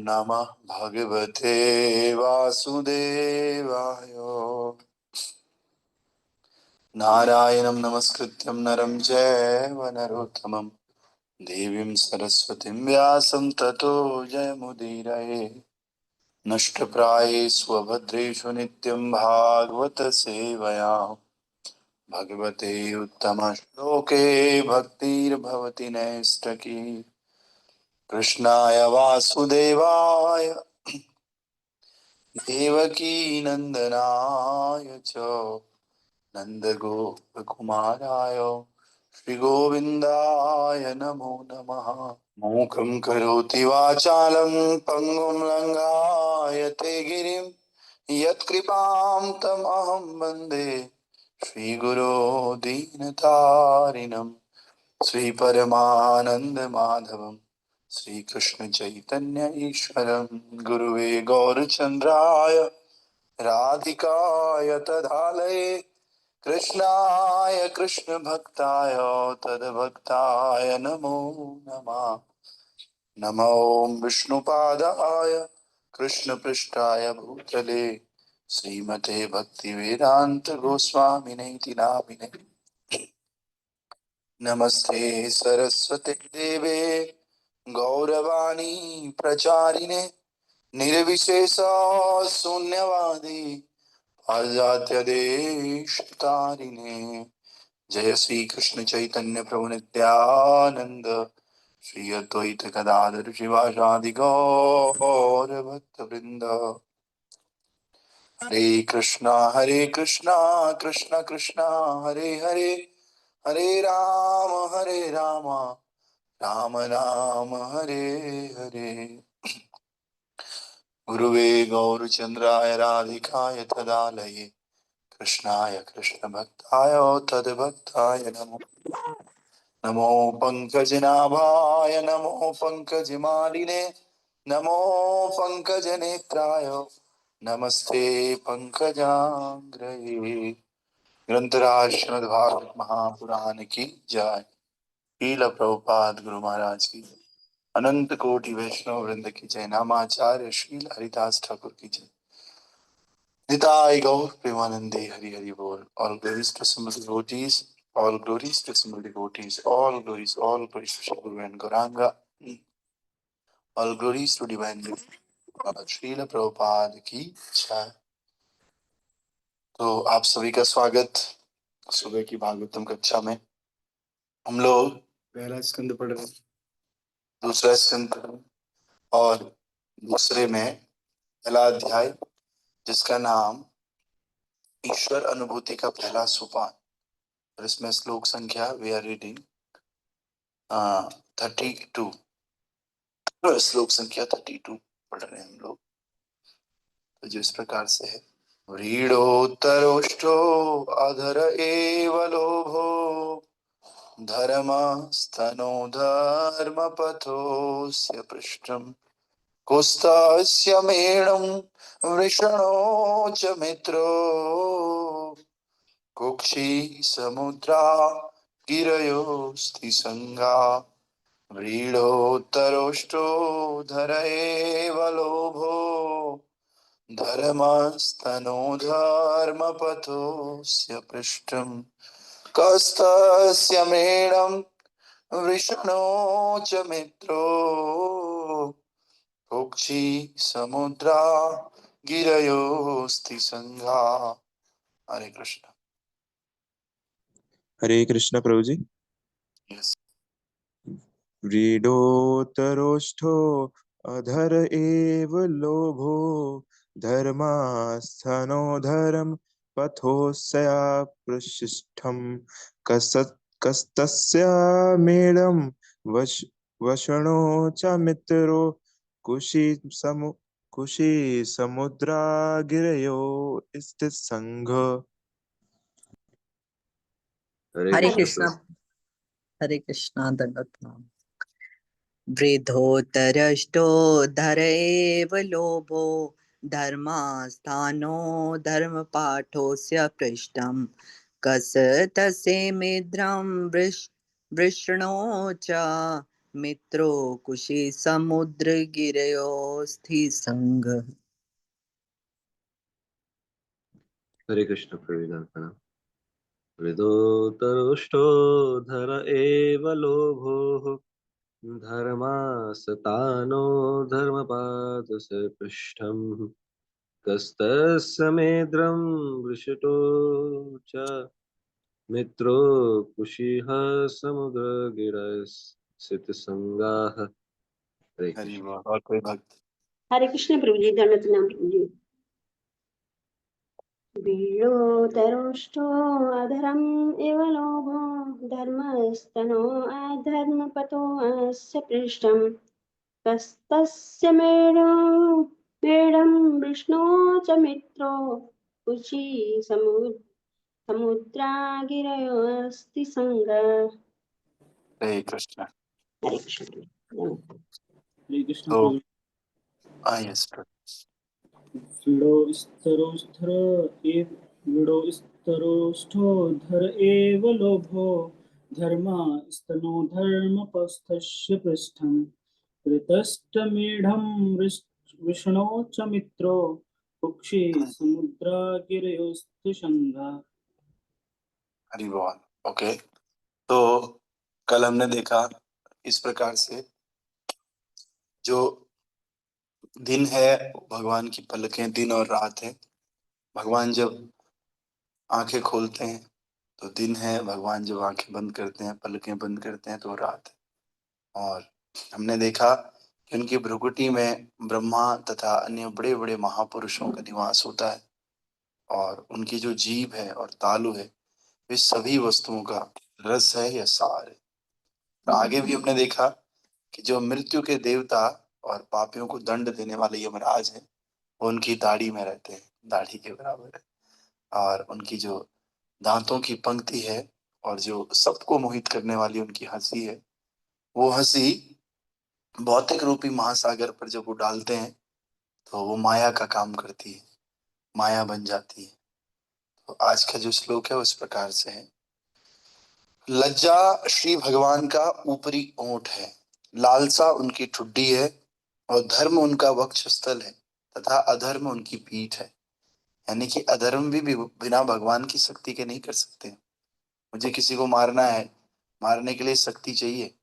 नमः भगवते वासुदेवाय। नारायणं नमस्कृत्यं नरं चैव नरोत्तमं देवीं सरस्वतीं व्यासं ततो जयमुदीरये। नष्टप्रायेषु भद्रेषु नित्यं भागवत सेवया भगवते उत्तमश्लोके भक्तिर्भवति नैष्टकी। कृष्णाय वासुदेवाय देवकी नंदनाय च नन्दगोपकुमाराय श्रीगोविन्दाय नमो नमः। मूकं करोति वाचालं पङ्गुं लङ्घायते गिरिं यत्कृपां तमहं वन्दे श्रीगुरो दीनतारिणं। श्रीपरमानन्दमाधवं श्रीकृष्ण चैतन्य ईश्वरं गुरुवे गौरचन्द्राय राधिकाय तदालये कृष्णाय कृष्ण भक्ताय तद्भक्ताय नमो नमः। नमो विष्णुपादाय कृष्ण पृष्ठाय भूतले श्रीमते भक्ति वेदांत गोस्वामिने नामिने। नमस्ते सरस्वती देवे गौरवाणी प्रचारिणे निर्विशेष शून्यवादी अजात्यदेशतारिणे। जय श्री कृष्ण चैतन्य प्रभु नित्यानंद श्री अद्वैत गदाधर शिवासादि गौर भक्त वृंद। हरे कृष्णा कृष्णा कृष्णा हरे हरे, हरे राम राम राम हरे हरे। गुरुवे गौरचंद्राय राधिकाय तदालये कृष्णाय कृष्ण भक्ताय तद्भक्ताय नमो नमो। पंकजनाभाय नमो पंकजमालिने नमो पंकजनेत्राय नमस्ते पंकजांग्रये। ग्रंथराज श्रीमद् भागवत महापुराण की जय। श्रील प्रभुपाद गुरु महाराज की, अनंत कोटि वैष्णव वृंद की जय। नामाचार्य श्रील हरिदास ठाकुर की जय। निताय गौर प्रेमानंदे हरि हरि बोल। All glories to Simul devotees, all glories to Simul devotees, all glories to Shri Guru and Gauranga, all glories to divine Srila Prabhupada की जय। तो आप सभी का स्वागत सुबह की भागवतम कक्षा में। हम लोग पहला स्कंद पढ़ रहे हैं, दूसरा स्कंद पढ़ रहे हैं और दूसरे में पहला अध्याय जिसका नाम ईश्वर अनुभूति का पहला सोपान। और इसमें श्लोक संख्या वी आर रीडिंग 32, श्लोक संख्या 32 पढ़ रहे हैं हम लोग। तो जो इस प्रकार से है, व्रीडोत्तरोष्टो अधर एव लोभो धर्मस्तनो धर्मपथोऽस्य पृष्ठम् कुस्तस्य मेणं वृषणो च मित्रो कुक्षी समुद्रा गिरयोस्ति संगा। व्रीडोत्तरोष्टो धर एव लोभो धर्मस्तनो धर्मपथोऽस्य पृष्ठम् कस्तस्य मेणं वृषणो च मित्रो कुक्षी समुद्रा गिरयोस्ति संगा। हरे कृष्ण। हरे कृष्ण प्रभु जी। यस। व्रीडोत्तरोष्ठो अधर एव लोभो धर्मास्थनो धर्म पथोऽस्य पृष्ठम् कस्तस्य मेढं वषणो च मित्रो कुशी समुद्रा गिरयो स्थित संघ। हरे कृष्णा। हरे कृष्णा। दंडवत प्रणाम। वृद्धोत्तरष्टो धर एव लोभो धर्मास्थानो धर्मपाठोऽस्य पृष्ठम् कस तस्य मित्रं वृषणो च मित्रो कुशी समुद्र गिरयो स्थि संग। हरे कृष्ण प्रवीण। हृदोतरुष्टो धर एव लोभो धर्मासतानो धर्मपादसपृष्ठम् कस्तस्य मेद्रं वृषटो च मित्रो कुशिः समुद्रगिरस्थितसंगाः। हरे हरि कृष्ण। बोल। और कोई भक्त? हरे कृष्ण प्रभु जी, दंडवत प्रणाम प्रभु जी। वीणोदरुष्टो अधरम् इव लोभो धर्मस्तनो अधर्मपतो अस्य पृष्ठम् कस्तस्य मेढं वृष्णो च मित्रो कुशी समुद्रागिरयोऽस्ति सङ्गः। हरे कृष्ण। हरे कृष्ण। हरे कृष्ण तो प्रभु। यस, विडोस्तरोष्ठोधर एव लोभो धर्मास्तनो धर्मपस्थस्य पृष्ठम् कृतस्तमेढं वृषणो च मित्रो कुक्षि समुद्रागिरयोस्तु संगा। हरि बोल। ओके, तो कल हमने देखा इस प्रकार से, जो दिन है भगवान की पलकें दिन और रात है। भगवान जब आंखें खोलते हैं तो दिन है, भगवान जब आंखें बंद करते हैं, पलकें बंद करते हैं तो रात है। और हमने देखा कि उनकी भ्रुकुटी में ब्रह्मा तथा अन्य बड़े बड़े महापुरुषों का निवास होता है, और उनकी जो जीभ है और तालु है वे सभी वस्तुओं का रस है या सार है। तो आगे भी हमने देखा कि जो मृत्यु के देवता और पापियों को दंड देने वाले यमराज हैं वो उनकी दाढ़ी में रहते हैं, दाढ़ी के बराबर है। और उनकी जो दांतों की पंक्ति है और जो सबको मोहित करने वाली उनकी हंसी है, वो हंसी भौतिक रूपी महासागर पर जब वो डालते हैं तो वो माया का काम करती है, माया बन जाती है। तो आज का जो श्लोक है उस प्रकार से है। लज्जा श्री भगवान का ऊपरी ओंठ है, लालसा उनकी ठुड्डी है, और धर्म उनका वक्षस्थल है तथा अधर्म उनकी पीठ है। यानी कि अधर्म भी बिना भगवान की शक्ति के नहीं कर सकते। मुझे किसी को मारना है, मारने के लिए शक्ति चाहिए,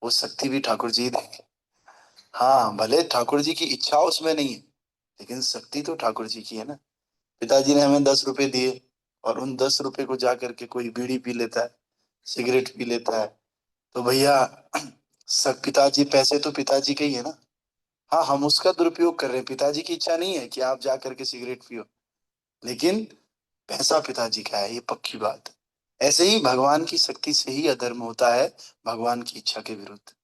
वो शक्ति भी ठाकुर जी देंगे। हाँ, भले ठाकुर जी की इच्छा उसमें नहीं है, लेकिन शक्ति तो ठाकुर जी की है ना। पिताजी ने हमें 10 रुपए दिए और उन 10 रुपए को जा करके कोई बीड़ी पी लेता है, सिगरेट पी लेता है, तो भैया सब पिताजी, पैसे तो पिताजी के ही है ना। हाँ, हम उसका दुरुपयोग कर रहे हैं, पिताजी की इच्छा नहीं है कि आप जा करके सिगरेट पियो, लेकिन पैसा पिताजी का है, ये पक्की बात है। ऐसे ही भगवान की शक्ति से ही अधर्म होता है, भगवान की इच्छा के विरुद्ध।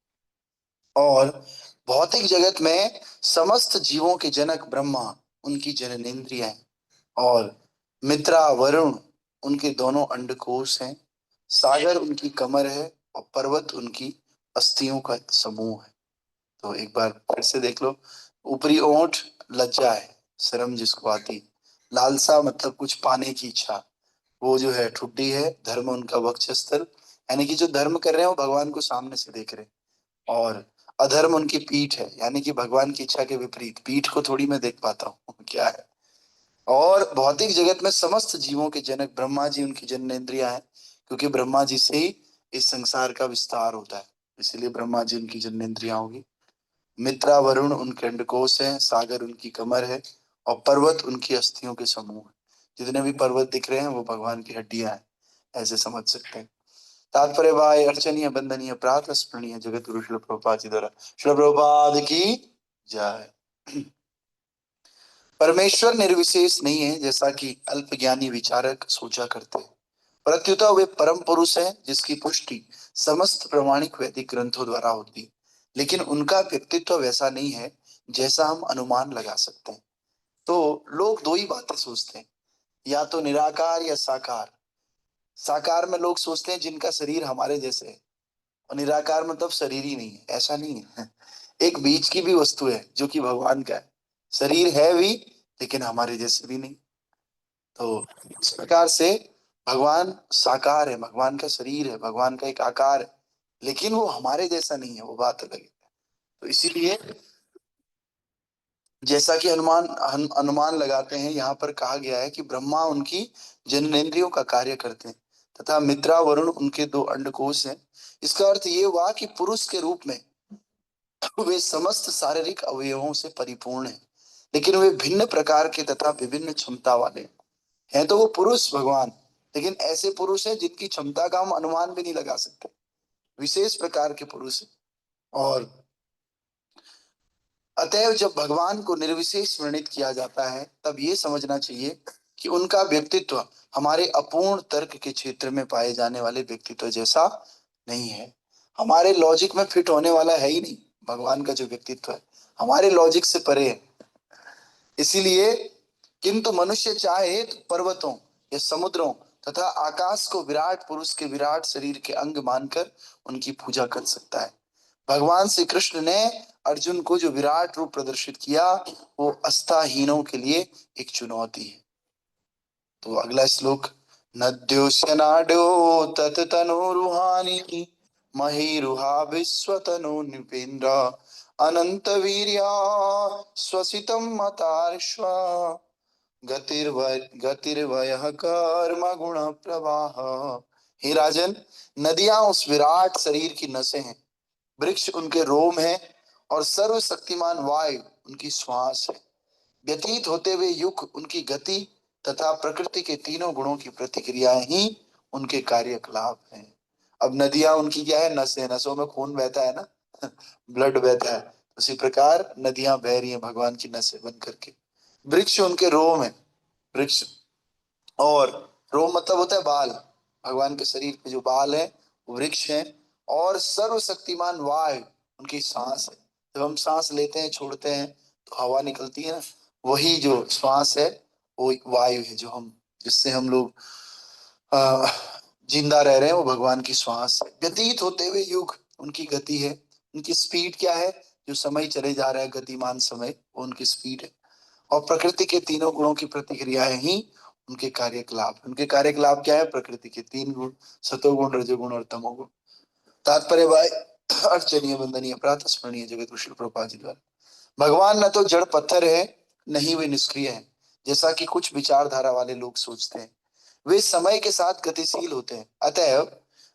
और भौतिक जगत में समस्त जीवों के जनक ब्रह्मा उनकी जननेंद्रियां हैं, और मित्रा वरुण उनके दोनों अंडकोश हैं, सागर उनकी कमर है, और पर्वत उनकी अस्थियों का समूह है। तो एक बार फिर से देख लो। ऊपरी ओंठ लज्जा है, शर्म जिसको आती। लालसा मतलब कुछ पाने की इच्छा, वो जो है ठुड्डी है। धर्म उनका वक्षस्थल, यानी कि जो धर्म कर रहे हैं वो भगवान को सामने से देख रहे हैं। और अधर्म उनकी पीठ है, यानी कि भगवान की इच्छा के विपरीत। पीठ को थोड़ी मैं देख पाता हूँ क्या है। और भौतिक जगत में समस्त जीवों के जनक ब्रह्मा जी उनकी जननेंद्रियां हैं, क्योंकि ब्रह्मा जी से ही इस संसार का विस्तार होता है, इसीलिए ब्रह्मा जी उनकी जननेंद्रियां होगी। मित्रा वरुण उनके अंडकोश है, सागर उनकी कमर है, और पर्वत उनकी अस्थियों के समूह है। जितने भी पर्वत दिख रहे हैं वो भगवान की हड्डियां हैं, ऐसे समझ सकते हैं। तात्पर्य वाय अर्चनीय बंदनीय प्रातः स्मरणीय जगत गुरु शिल प्रभुपाद जी द्वारा। शिल प्रभुपाद की जय। परमेश्वर निर्विशेष नहीं है जैसा कि अल्पज्ञानी विचारक सोचा करते हैं, प्रत्युत वे परम पुरुष हैं जिसकी पुष्टि समस्त प्रमाणिक वैदिक ग्रंथों द्वारा होती है। लेकिन उनका व्यक्तित्व वैसा नहीं है जैसा हम अनुमान लगा सकते हैं। तो लोग दो ही बातें सोचते हैं, या तो निराकार या साकार। साकार में लोग सोचते हैं जिनका शरीर हमारे जैसे है, और निराकार मतलब शरीर ही नहीं है, ऐसा नहीं है। एक बीच की भी वस्तु है जो कि भगवान का है, शरीर है भी लेकिन हमारे जैसे भी नहीं। तो इस प्रकार से भगवान साकार है, भगवान का शरीर है, भगवान का एक आकार है, लेकिन वो हमारे जैसा नहीं है, वो बात अलग है। तो इसीलिए जैसा कि अनुमान लगाते हैं, यहाँ पर कहा गया है कि ब्रह्मा उनकी जननेंद्रियों का कार्य करते हैं तथा मित्रा वरुण उनके दो अंडकोश हैं। इसका अर्थ ये हुआ कि पुरुष के रूप में वे समस्त शारीरिक अवयवों से परिपूर्ण हैं, लेकिन वे भिन्न प्रकार के तथा विभिन्न क्षमता वाले हैं। तो वो पुरुष भगवान, लेकिन ऐसे पुरुष हैं जिनकी क्षमता का हम अनुमान भी नहीं लगा सकते, विशेष प्रकार के पुरुष हैं। और अतएव जब भगवान को निर्विशेष वर्णित किया जाता है, तब ये समझना चाहिए कि उनका व्यक्तित्व हमारे अपूर्ण तर्क के क्षेत्र में पाए जाने वाले व्यक्तित्व जैसा नहीं है, हमारे लॉजिक में फिट होने वाला है ही नहीं। भगवान का जो व्यक्तित्व है हमारे लॉजिक से परे है। इसीलिए किंतु मनुष्य चाहे तो पर्वतों या समुद्रों तथा आकाश को विराट पुरुष के विराट शरीर के अंग मानकर उनकी पूजा कर सकता है। भगवान श्री कृष्ण ने अर्जुन को जो विराट रूप प्रदर्शित किया, वो अस्ताहीनों के लिए एक चुनौती है। तो अगला श्लोक, नद्योस्य नाड्यो तत तनुरुहानि महीरुहा विश्वतनु नृपेन्द्र अनंत वीर्या स्वसितम मतार्श्व गतिर्वयः कर्म गुण प्रवाह। हे राजन, नदियां उस विराट शरीर की नसें हैं, वृक्ष उनके रोम है और सर्वशक्तिमान वायु उनकी श्वास है। व्यतीत होते हुए युग उनकी गति तथा प्रकृति के तीनों गुणों की प्रतिक्रियाएं ही उनके कार्यकलाप हैं। अब नदियां उनकी क्या है? नसें। नसों में खून बहता है ना ब्लड बहता है, उसी प्रकार नदियां बह रही हैं भगवान की नसें बन करके। वृक्ष उनके रोम है, वृक्ष, और रोम मतलब होता है बाल, भगवान के शरीर पे जो बाल है वो वृक्ष है। और सर्वशक्तिमान वायु उनकी सांस है। जब हम सांस लेते हैं छोड़ते हैं तो हवा निकलती है ना, वही जो श्वास है वो वायु है, जो हम, जिससे हम लोग जिंदा रह रहे हैं, वो भगवान की श्वास है। व्यतीत होते हुए युग उनकी गति है, उनकी स्पीड क्या है? जो समय चले जा रहा है, गतिमान समय, वो उनकी स्पीड है। और प्रकृति के तीनों गुणों की प्रतिक्रियाएं ही उनके कार्यकलाप। उनके कार्यकलाप क्या है? प्रकृति के तीन गुण, सतोगुण, रजोगुण और तमोगुण। तात्पर्य भाई अर्चनीय, वंदनीय, प्रातः स्मरणीय जगत श्री प्रभुपाद जी द्वारा। भगवान न तो जड़ पत्थर है, नहीं वे निष्क्रिय है जैसा कि कुछ विचारधारा वाले लोग सोचते हैं। वे समय के साथ गतिशील होते हैं, अतएव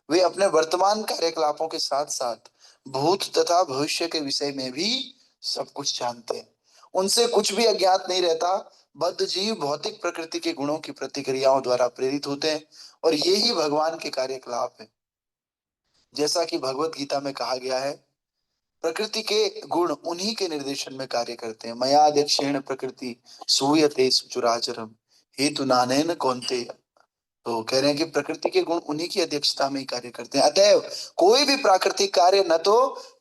वे अपने वर्तमान कार्यकलापों के साथ साथ भूत तथा भविष्य के विषय में भी सब कुछ जानते हैं। उनसे कुछ भी अज्ञात नहीं रहता। बद्ध जीव भौतिक प्रकृति के गुणों की प्रतिक्रियाओं द्वारा प्रेरित होते हैं और ये ही भगवान के कार्यकलाप है। जैसा कि भगवत गीता में कहा गया है, प्रकृति के गुण उन्हीं के निर्देशन में कार्य करते हैं। मया दक्षिण प्रकृति सूयते सुचुराचरम हेतु नानेन कौन्तेय। तो कह रहे हैं कि प्रकृति के गुण उन्हीं की अध्यक्षता में ही कार्य करते हैं। अतएव कोई भी प्राकृतिक कार्य न तो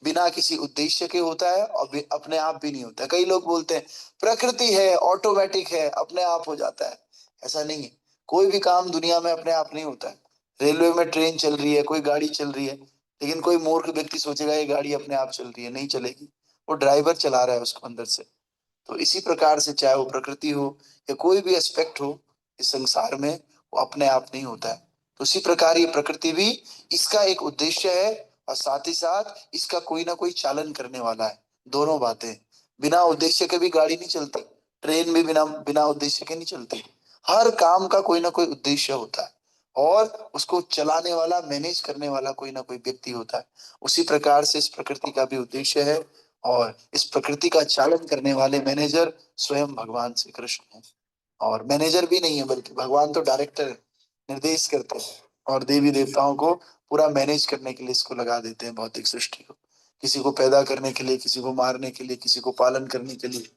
बिना किसी उद्देश्य के होता है और अपने आप भी नहीं होता है। कई लोग बोलते हैं प्रकृति है, ऑटोमेटिक है, अपने आप हो जाता है। ऐसा नहीं है, कोई भी काम दुनिया में अपने आप नहीं होता है। रेलवे में ट्रेन चल रही है, कोई गाड़ी चल रही है, लेकिन कोई मूर्ख व्यक्ति सोचेगा ये गाड़ी अपने आप चल रही है, नहीं चलेगी, वो ड्राइवर चला रहा है उसको अंदर से। तो इसी प्रकार से चाहे वो प्रकृति हो या कोई भी एस्पेक्ट हो इस संसार में, वो अपने आप नहीं होता है। तो इसी प्रकार ये प्रकृति भी, इसका एक उद्देश्य है और साथ ही साथ इसका कोई ना कोई चालन करने वाला है। दोनों बातें, बिना उद्देश्य के भी गाड़ी नहीं चलती, ट्रेन भी बिना बिना उद्देश्य के नहीं चलती। हर काम का कोई ना कोई उद्देश्य होता है और उसको चलाने वाला, मैनेज करने वाला कोई ना कोई व्यक्ति होता है। उसी प्रकार से इस प्रकृति का भी उद्देश्य है और इस प्रकृति का चालन करने वाले मैनेजर स्वयं भगवान श्री कृष्ण है। और मैनेजर भी नहीं है बल्कि भगवान तो डायरेक्टर है, निर्देश करते हैं और देवी देवताओं को पूरा मैनेज करने के लिए इसको लगा देते हैं, भौतिक सृष्टि को। किसी को पैदा करने के लिए, किसी को मारने के लिए, किसी को पालन करने के लिए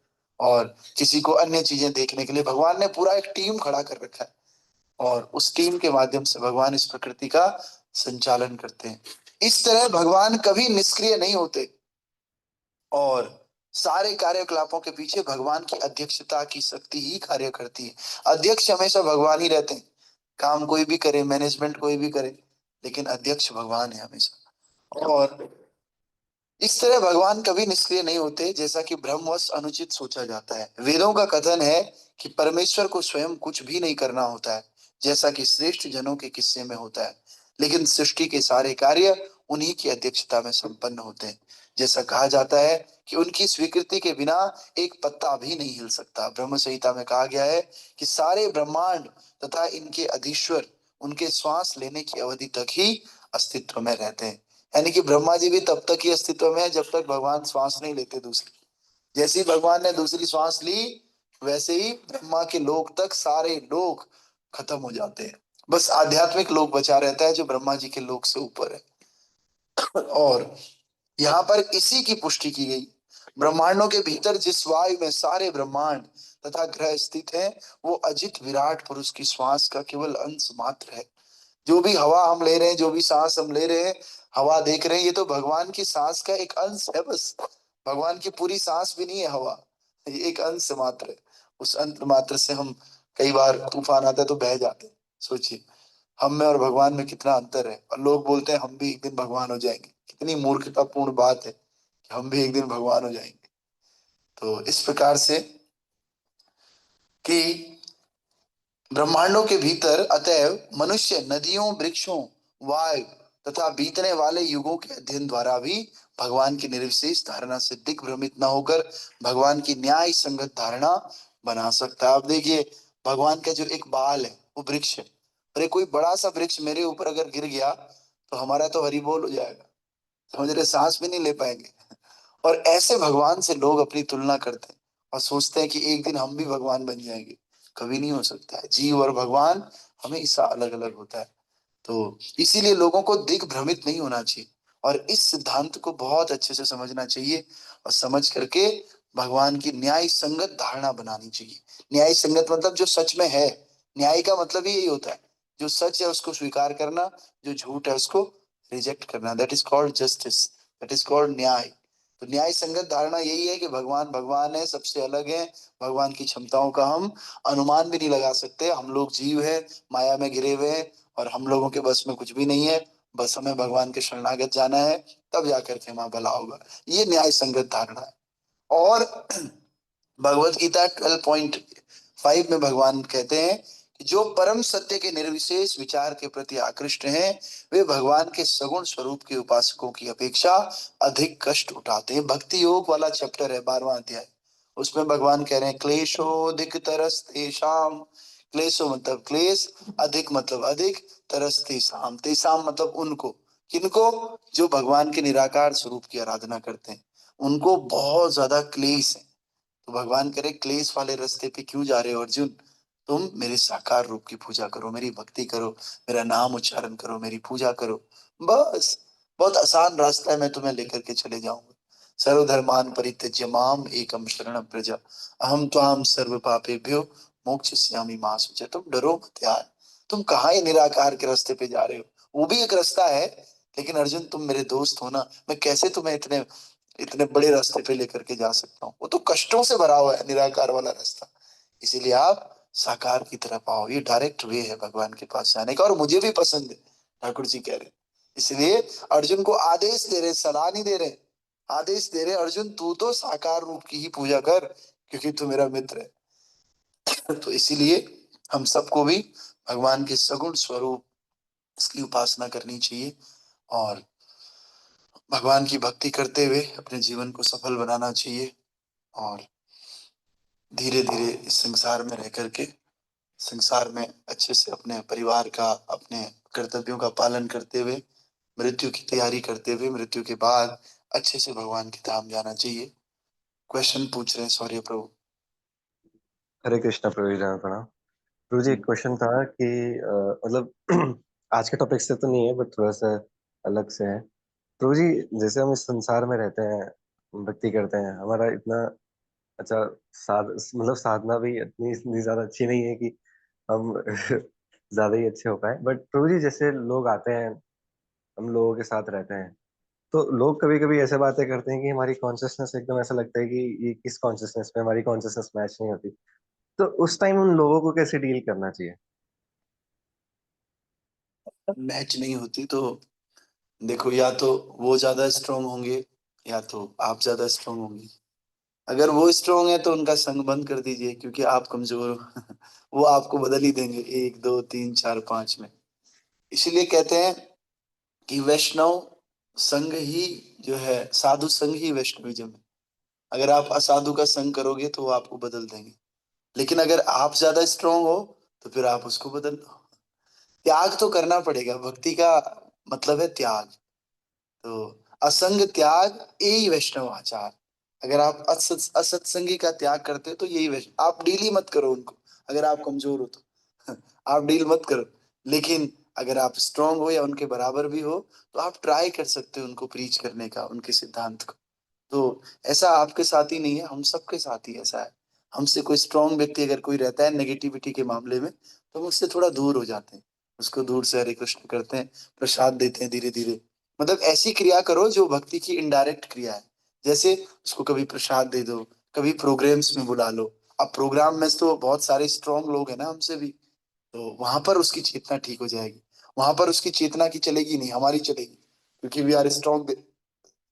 और किसी को अन्य चीजें देखने के लिए भगवान ने पूरा एक टीम खड़ा कर रखा है और उस टीम के माध्यम से भगवान इस प्रकृति का संचालन करते हैं। इस तरह भगवान कभी निष्क्रिय नहीं होते और सारे कार्यकलापों के पीछे भगवान की अध्यक्षता की शक्ति ही कार्य करती है। अध्यक्ष हमेशा भगवान ही रहते हैं, काम कोई भी करे, मैनेजमेंट कोई भी करे, लेकिन अध्यक्ष भगवान है हमेशा। और इस तरह भगवान कभी निष्क्रिय नहीं होते जैसा कि भ्रमवश अनुचित सोचा जाता है। वेदों का कथन है कि परमेश्वर को स्वयं कुछ भी नहीं करना होता है, जैसा कि श्रेष्ठ जनों के किस्से में होता है, लेकिन सृष्टि के सारे कार्य उन्हीं की अध्यक्षता में संपन्न होते हैं। जैसा कहा जाता है कि उनकी स्वीकृति के बिना एक पत्ता भी नहीं हिल सकता। ब्रह्म संहिता में कहा गया है कि सारे ब्रह्मांड तथा इनके अधीश्वर उनके श्वास लेने की अवधि तक ही अस्तित्व में रहते हैं। यानी कि ब्रह्मा जी भी तब तक ही अस्तित्व में है जब तक भगवान श्वास नहीं लेते दूसरी। जैसे ही भगवान ने दूसरी श्वास ली वैसे ही ब्रह्मा के लोक तक सारे लोग खत्म हो जाते हैं। बस आध्यात्मिक लोक बचा रहता है जो ब्रह्मा जी के लोक से ऊपर है। और यहाँ पर इसी की पुष्टि की गई। ब्रह्मांडों के भीतर जिस वायु में सारे ब्रह्मांड तथा ग्रह स्थित हैं, वो अजित विराट पुरुष की श्वास का केवल अंश मात्र है। जो भी हवा हम ले रहे हैं, जो भी सांस हम ले रहे हैं, हवा देख रहे हैं, ये तो भगवान की सांस का एक अंश है बस। भगवान की पूरी सांस भी नहीं है हवा, ये एक अंश मात्र है। उस अंश मात्र से हम कई बार तूफान आता है तो बह जाते हैं। सोचिए हम में और भगवान में कितना अंतर है। और लोग बोलते हैं हम भी एक दिन भगवान हो जाएंगे। कितनी मूर्खतापूर्ण बात है कि हम भी एक दिन भगवान हो जाएंगे। तो इस प्रकार से कि ब्रह्मांडों के भीतर अतएव मनुष्य नदियों, वृक्षों, वायु तथा बीतने वाले युगों के अध्ययन द्वारा भी भगवान की निर्विशेष धारणा से दिग्भ्रमित न होकर भगवान की न्याय संगत धारणा बना सकता है। आप देखिए भगवान का जो एक बाल है वो वृक्ष है। अरे कोई बड़ा सा वृक्ष मेरे ऊपर अगर गिर गया तो हमारा तो हरि बोल हो जाएगा, समझ रहे, सांस भी नहीं ले पाएंगे। और ऐसे भगवान से लोग अपनी तुलना करते हैं और सोचते हैं कि एक दिन हम भी भगवान बन जाएंगे। कभी नहीं हो सकता है। जीव और भगवान हमेशा अलग अलग होता है। तो इसीलिए लोगों को दिग्भ्रमित नहीं होना चाहिए और इस सिद्धांत को बहुत अच्छे से समझना चाहिए और समझ करके भगवान की न्याय संगत धारणा बनानी चाहिए। न्याय संगत मतलब जो सच में है। न्याय का मतलब ही यही होता है, जो सच है उसको स्वीकार करना, जो झूठ है उसको रिजेक्ट करना। That is called justice, that is called न्याय। तो न्याय संगत धारणा यही है कि भगवान भगवान है, सबसे अलग है। भगवान की क्षमताओं का हम अनुमान भी नहीं लगा सकते। हम लोग जीव है, माया में घिरे हुए हैं और हम लोगों के बस में कुछ भी नहीं है। बस हमें भगवान के शरणागत जाना है, तब जाकर के हमारा भला होगा। ये न्याय संगत धारणा है। और भगवत गीता 12.5 में भगवान कहते हैं कि जो परम सत्य के निर्विशेष विचार के प्रति आकृष्ट हैं, वे भगवान के सगुण स्वरूप के उपासकों की अपेक्षा अधिक कष्ट उठाते हैं। भक्ति योग वाला चैप्टर है 12वां अध्याय। उसमें भगवान कह रहे हैं क्लेशोधिक तरस तेषाम। क्लेशो मतलब क्लेश, अधिक मतलब अधिक, तरस तेषाम, तेषाम मतलब उनको। किनको? जो भगवान के निराकार स्वरूप की आराधना करते हैं, उनको बहुत ज्यादा क्लेश है। तो भगवान करे क्लेश वाले रास्ते पे क्यों जा रहे हो अर्जुन? तुम मेरे साकार रूप की पूजा करो, मेरी भक्ति करो, मेरा नाम उच्चारण करो, मेरी पूजा करो। बस बहुत आसान रास्ता है, मैं तुम्हें लेकर के चले जाऊंगा। सर्वधर्मान परित्यज्य माम एकम शरणं व्रज अहम त्वाम सर्व पापेभ्यो मोक्षयिष्यामि मा शुचः। तुम डरो मत यार, तुम कहाँ ये निराकार के रास्ते पे जा रहे हो? वो भी एक रास्ता है, लेकिन अर्जुन तुम मेरे दोस्त हो ना, मैं कैसे तुम्हें इतने इतने बड़े रास्ते पे लेकर के जा सकता हूँ? वो तो कष्टों से भरा हुआ है निराकार वाला रास्ता। इसीलिए आप साकार की तरफ आओ, ये डायरेक्ट वे है भगवान के पास जाने का। और मुझे भी पसंद है, ठाकुर जी कह रहे हैं। इसलिए अर्जुन को आदेश दे रहे, सलाह नहीं दे रहे, आदेश दे रहे अर्जुन तू तो साकार रूप की ही पूजा कर क्योंकि तू मेरा मित्र है। तो इसीलिए हम सबको भी भगवान के सगुण स्वरूप इसकी उपासना करनी चाहिए और भगवान की भक्ति करते हुए अपने जीवन को सफल बनाना चाहिए। और धीरे धीरे इस संसार में रह करके संसार में अच्छे से अपने परिवार का, अपने कर्तव्यों का पालन करते हुए, मृत्यु की तैयारी करते हुए, मृत्यु के बाद अच्छे से भगवान के धाम जाना चाहिए। क्वेश्चन पूछ रहे हैं, सॉरी प्रभु। हरे कृष्णा प्रभु जी, प्रणाम प्रभु जी। एक क्वेश्चन था कि मतलब आज के टॉपिक से तो नहीं है बट थोड़ा सा अलग से है। प्रभु जी, जैसे हम इस संसार में रहते हैं, भक्ति करते हैं, हमारा इतना अच्छा मतलब साधना भी इतनी ज्यादा अच्छी नहीं है कि हम ज्यादा ही अच्छे हो पाए। बट प्रभु जी, जैसे लोग आते हैं, हम लोगों के साथ रहते हैं, तो लोग कभी कभी ऐसे बातें करते हैं कि हमारी कॉन्शियसनेस एकदम ऐसा लगता है कि ये किस कॉन्शियसनेस में हमारी कॉन्शियसनेस मैच नहीं होती। तो उस टाइम उन लोगों को कैसे डील करना चाहिए? मैच नहीं होती तो देखो, या तो वो ज्यादा स्ट्रोंग होंगे या तो आप ज्यादा स्ट्रोंग होंगे। अगर वो स्ट्रोंग है तो उनका संग बंद कर दीजिए क्योंकि आप कमजोर हो। वो आपको बदल ही देंगे 1 2 3 4 5 में। इसीलिए कहते हैं कि वैष्णव संघ ही जो है, साधु संघ ही वैष्णविज्म है। अगर आप असाधु का संग करोगे तो वो आपको बदल देंगे, लेकिन अगर आप ज्यादा स्ट्रांग हो तो फिर आप उसको बदल लो। त्याग तो करना पड़ेगा, भक्ति का मतलब है त्याग। तो असंग त्याग यही वैष्णव आचार। अगर आप असत्संगी का त्याग करते हो तो यही वैष्णव। आप डील ही मत करो उनको, अगर आप कमजोर हो तो आप डील मत करो। लेकिन अगर आप स्ट्रांग हो या उनके बराबर भी हो तो आप ट्राई कर सकते हो उनको प्रीच करने का, उनके सिद्धांत को। तो ऐसा आपके साथ ही नहीं है, हम सबके साथ ही ऐसा है। हमसे कोई स्ट्रांग व्यक्ति अगर कोई रहता है नेगेटिविटी के मामले में, तो हम उससे थोड़ा दूर हो जाते हैं, उसको दूर से हरे कृष्ण करते हैं, प्रसाद देते हैं धीरे धीरे। मतलब ऐसी क्रिया करो जो भक्ति की इनडायरेक्ट क्रिया है। जैसे उसको कभी प्रसाद दे दो, कभी प्रोग्राम्स में बुला लो। अब प्रोग्राम में तो बहुत सारे स्ट्रांग लोग हैं ना हमसे भी, तो वहां पर उसकी चेतना ठीक हो जाएगी। वहां पर उसकी चेतना की चलेगी नहीं, हमारी चलेगी, क्योंकि वी आर स्ट्रांग।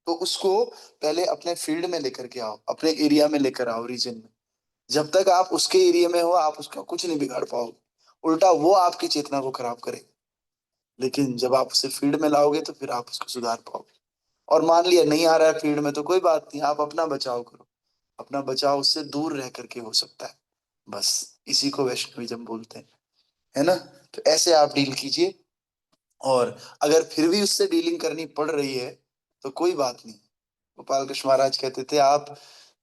तो उसको पहले अपने फील्ड में लेकर के आओ, अपने एरिया में लेकर आओ, रीजन में। जब तक आप उसके एरिया में हो आप उसका कुछ नहीं बिगाड़ पाओगे, उल्टा वो आपकी चेतना को खराब करेगा। लेकिन जब आप उसे फील्ड में लाओगे तो फिर आप उसको सुधार पाओगे। और मान लिया नहीं आ रहा है फील्ड में तो कोई बात नहीं, आप अपना बचाव करो। अपना बचाव उससे दूर रह करके हो सकता है। बस इसी को वैष्णविज्म बोलते हैं, है ना। तो ऐसे आप डील कीजिए। और अगर फिर भी उससे डीलिंग करनी पड़ रही है तो कोई बात नहीं। गोपाल कृष्ण महाराज कहते थे आप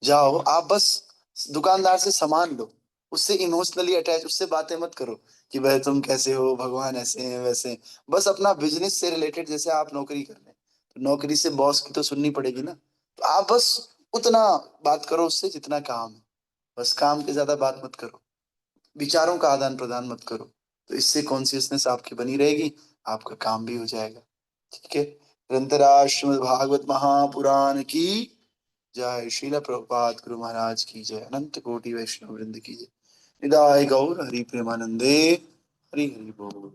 जाओ, आप बस दुकानदार से सामान लो, उससे इमोशनली अटैच, उससे बातें मत करो कि भाई तुम कैसे हो, भगवान ऐसे हैं वैसे हैं। बस अपना बिजनेस से रिलेटेड, जैसे आप नौकरी कर रहे हैं तो नौकरी से बॉस की तो सुननी पड़ेगी ना, तो आप बस उतना बात करो उससे जितना काम है। बस काम के ज्यादा बात मत करो, विचारों का आदान प्रदान मत करो। तो इससे कॉन्शियसनेस आपकी बनी रहेगी, आपका काम भी हो जाएगा। ठीक है। ग्रंथराज श्रीमद् भागवत महापुराण की जय। श्रील प्रभुपाद गुरु महाराज की जय। अनंत कोटि वैष्णव वृंद की जय। निदाय गौर हरि प्रेमानंदे। हरि हरि बोल।